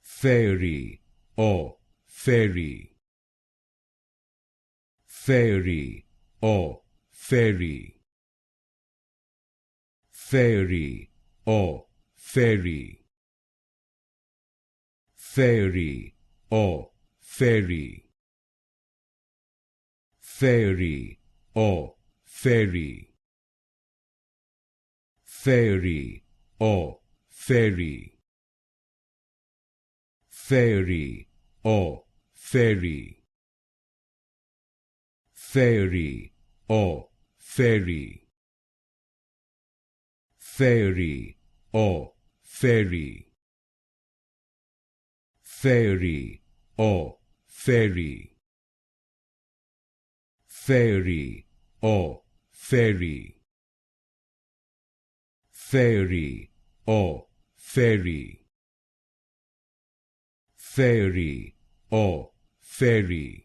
Faerie or Faery. Faerie or Faery. Faerie or Faery. Faerie or Faery. Faerie or Faery. Faerie or Faery. Faerie or Faery. Faerie or Faery. Faerie or Faery. Faerie or Faery. Faerie or Faery. Faerie or Faery. Faerie or Faery.